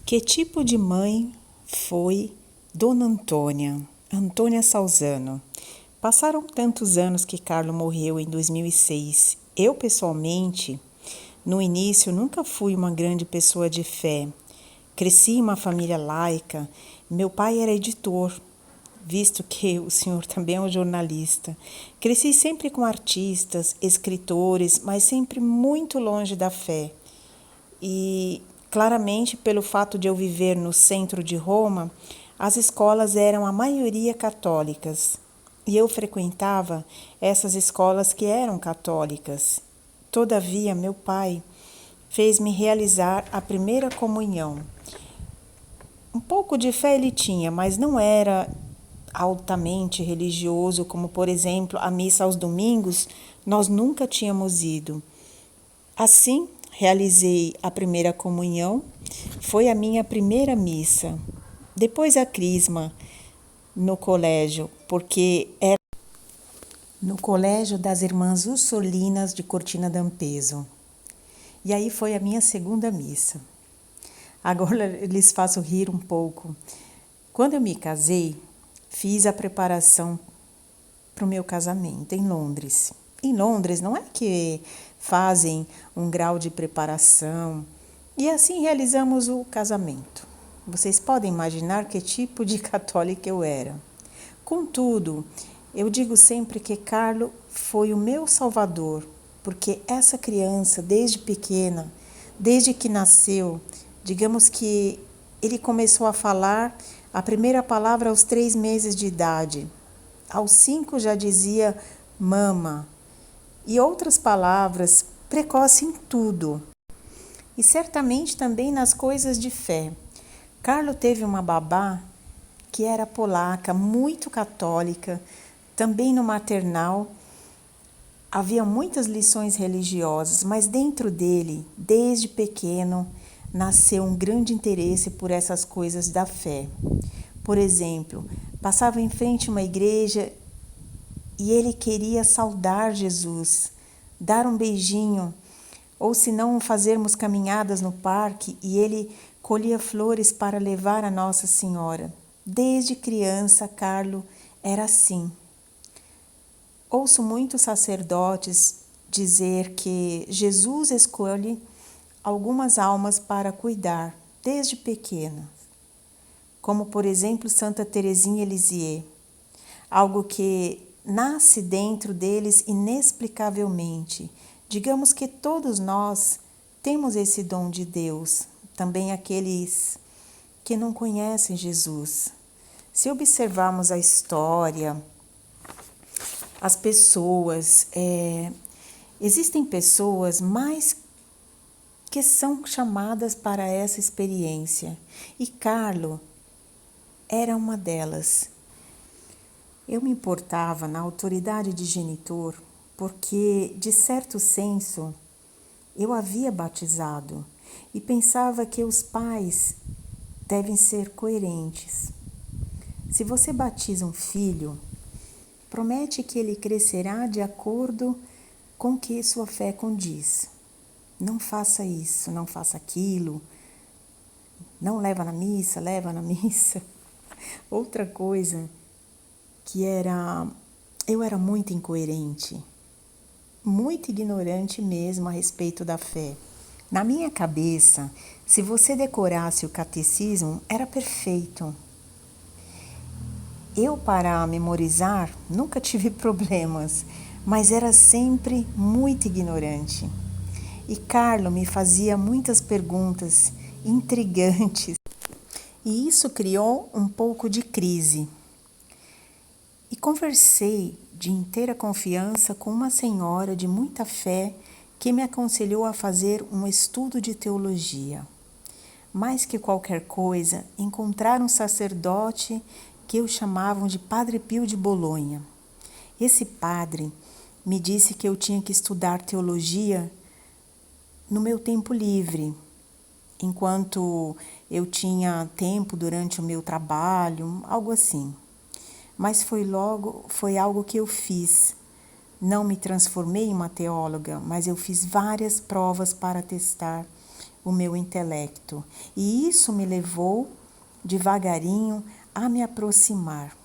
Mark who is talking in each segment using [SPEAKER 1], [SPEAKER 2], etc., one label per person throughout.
[SPEAKER 1] Que tipo de mãe foi Dona Antônia, Antônia Salzano? Passaram tantos anos que Carlo morreu em 2006. Eu, pessoalmente, no início, nunca fui uma grande pessoa de fé. Cresci em uma família laica. Meu pai era editor, visto que o senhor também é um jornalista. Cresci sempre com artistas, escritores, mas sempre muito longe da fé. E, claramente, pelo fato de eu viver no centro de Roma, as escolas eram a maioria católicas. E eu frequentava essas escolas que eram católicas. Todavia, meu pai fez-me realizar a primeira comunhão. Um pouco de fé ele tinha, mas não era altamente religioso, como, por exemplo, a missa aos domingos, nós nunca tínhamos ido. Assim, realizei a primeira comunhão, foi a minha primeira missa. Depois a crisma no colégio, porque era no colégio das Irmãs Ursolinas de Cortina d'Ampezzo. E aí foi a minha segunda missa. Agora lhes faço rir um pouco. Quando eu me casei, fiz a preparação para o meu casamento em Londres. Em Londres não é que fazem um grau de preparação e assim realizamos o casamento. Vocês podem imaginar que tipo de católica eu era. Contudo, eu digo sempre que Carlo foi o meu salvador, porque essa criança, desde pequena, desde que nasceu, digamos que ele começou a falar a primeira palavra aos 3 meses de idade. Aos 5 já dizia mama e outras palavras, precoce em tudo. E certamente também nas coisas de fé. Carlo teve uma babá que era polaca, muito católica, também no maternal. Havia muitas lições religiosas, mas dentro dele, desde pequeno, nasceu um grande interesse por essas coisas da fé. Por exemplo, passava em frente a uma igreja e ele queria saudar Jesus, dar um beijinho, ou se não fazermos caminhadas no parque e ele colhia flores para levar a Nossa Senhora. Desde criança, Carlo era assim. Ouço muitos sacerdotes dizer que Jesus escolhe algumas almas para cuidar desde pequena, como por exemplo Santa Teresinha Lisieux, algo que nasce dentro deles inexplicavelmente. Digamos que todos nós temos esse dom de Deus, também aqueles que não conhecem Jesus. Se observarmos a história, as pessoas, existem pessoas mais que são chamadas para essa experiência, e Carlo era uma delas. Eu me importava na autoridade de genitor porque, de certo senso, eu havia batizado e pensava que os pais devem ser coerentes. Se você batiza um filho, promete que ele crescerá de acordo com o que sua fé condiz. Não faça isso, não faça aquilo, não leva na missa, leva na missa. Outra coisa que eu era muito incoerente, muito ignorante mesmo a respeito da fé. Na minha cabeça, se você decorasse o catecismo, era perfeito. Eu, para memorizar, nunca tive problemas, mas era sempre muito ignorante. E Carlo me fazia muitas perguntas intrigantes, e isso criou um pouco de crise. E conversei de inteira confiança com uma senhora de muita fé que me aconselhou a fazer um estudo de teologia. Mais que qualquer coisa, encontrar um sacerdote que eu chamavam de Padre Pio de Bolonha. Esse padre me disse que eu tinha que estudar teologia no meu tempo livre, enquanto eu tinha tempo durante o meu trabalho, algo assim. Mas foi algo que eu fiz. Não me transformei em uma teóloga, mas eu fiz várias provas para testar o meu intelecto, e isso me levou devagarinho a me aproximar.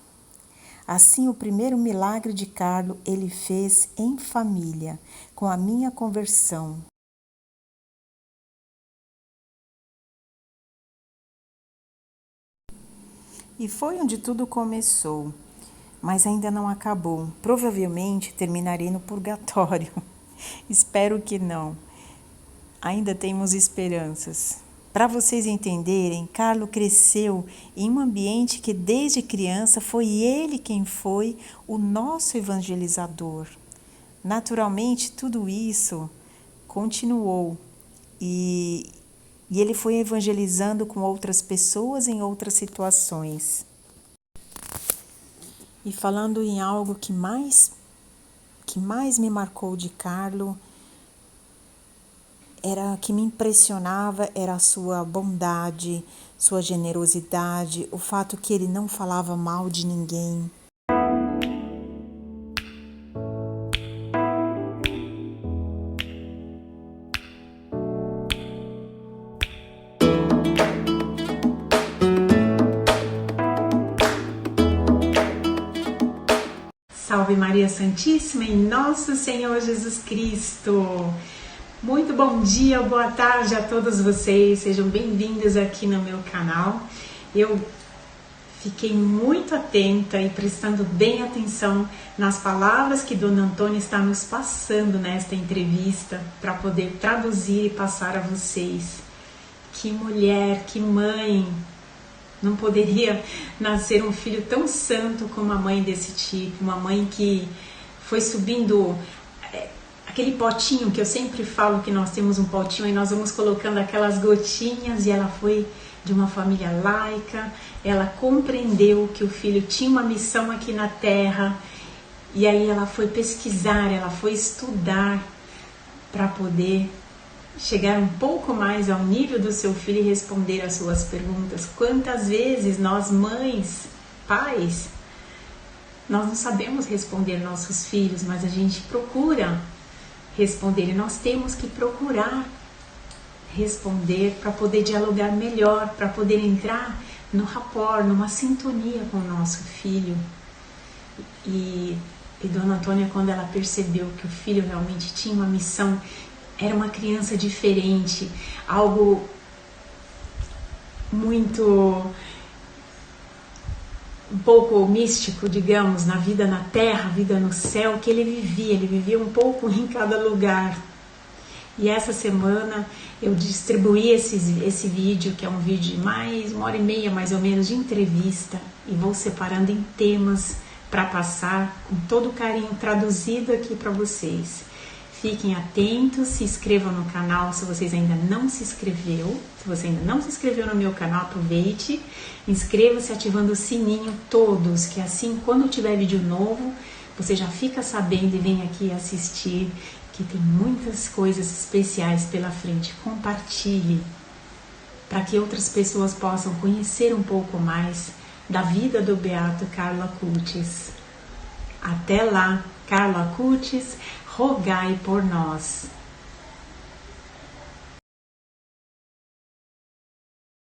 [SPEAKER 1] Assim, o primeiro milagre de Carlo ele fez em família, com a minha conversão. E foi onde tudo começou, mas ainda não acabou. Provavelmente terminarei no purgatório. Espero que não. Ainda temos esperanças. Para vocês entenderem, Carlo cresceu em um ambiente que desde criança foi ele quem foi o nosso evangelizador. Naturalmente, tudo isso continuou e ele foi evangelizando com outras pessoas em outras situações. E falando em algo que mais me marcou de Carlo, que me impressionava era a sua bondade, sua generosidade, o fato que ele não falava mal de ninguém. Salve Maria Santíssima em nosso Senhor Jesus Cristo! Muito bom dia, boa tarde a todos vocês, sejam bem-vindos aqui no meu canal. Eu fiquei muito atenta e prestando bem atenção nas palavras que Dona Antônia está nos passando nesta entrevista para poder traduzir e passar a vocês. Que mulher, que mãe! Não poderia nascer um filho tão santo como uma mãe desse tipo, uma mãe que foi subindo aquele potinho que eu sempre falo que nós temos um potinho e nós vamos colocando aquelas gotinhas, e ela foi de uma família laica, ela compreendeu que o filho tinha uma missão aqui na Terra, e aí ela foi pesquisar, ela foi estudar para poder chegar um pouco mais ao nível do seu filho e responder às suas perguntas. Quantas vezes nós mães, pais, nós não sabemos responder nossos filhos, mas a gente procura responder, e nós temos que procurar responder para poder dialogar melhor, para poder entrar no rapport, numa sintonia com o nosso filho. E Dona Antônia, quando ela percebeu que o filho realmente tinha uma missão, era uma criança diferente, algo muito um pouco místico, digamos, na vida na terra, vida no céu, que ele vivia um pouco em cada lugar. E essa semana eu distribuí esse vídeo, que é um vídeo de mais 1h30 mais ou menos de entrevista, e vou separando em temas para passar com todo carinho traduzido aqui para vocês. Fiquem atentos, se inscrevam no canal se vocês ainda não se inscreveu. Se você ainda não se inscreveu no meu canal, aproveite, inscreva-se ativando o sininho todos, que assim quando tiver vídeo novo, você já fica sabendo e vem aqui assistir, que tem muitas coisas especiais pela frente. Compartilhe, para que outras pessoas possam conhecer um pouco mais da vida do Beato Carlo Acutis. Até lá, Carlo Acutis, rogai por nós.